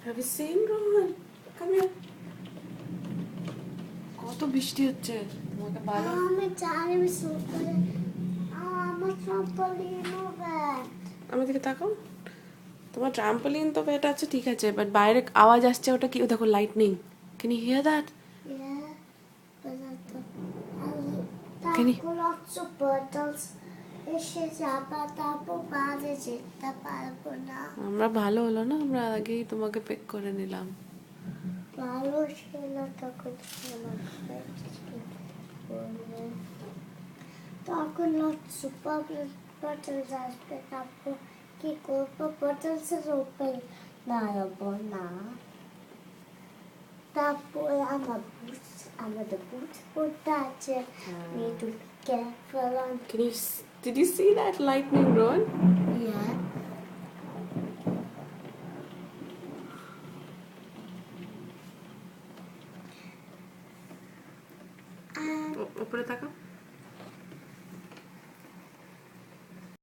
Have you seen Rohan? Come here. কত বৃষ্টি হচ্ছে তোমাকে ভালো আমি জানি আমি সুপারে আমার ট্রাম্পলিনও ব্যাট আমার দিকে তাকাও তোমার ট্রাম্পোলিন তো এটা আছে ঠিক আছে বাট বাইরে আওয়াজ আসছে ওটা কি ও দেখো lightning can you hear that Can you- তারপর lots of bottles এসে যাবা তারপর বাজে যেতে পারবো না আমরা ভালো হলো না আমরা আগেই তোমাকে পেক করে নিলাম ভালো ছিল তখন তখন lots of bottles আসবে তারপর কি করবো bottles এর উপরে দাঁড়াবো না তারপর আমাদের বুট পড়তে আছে need to be careful on Did you see that lightning, Rohan? yeah and উপরে তাকাও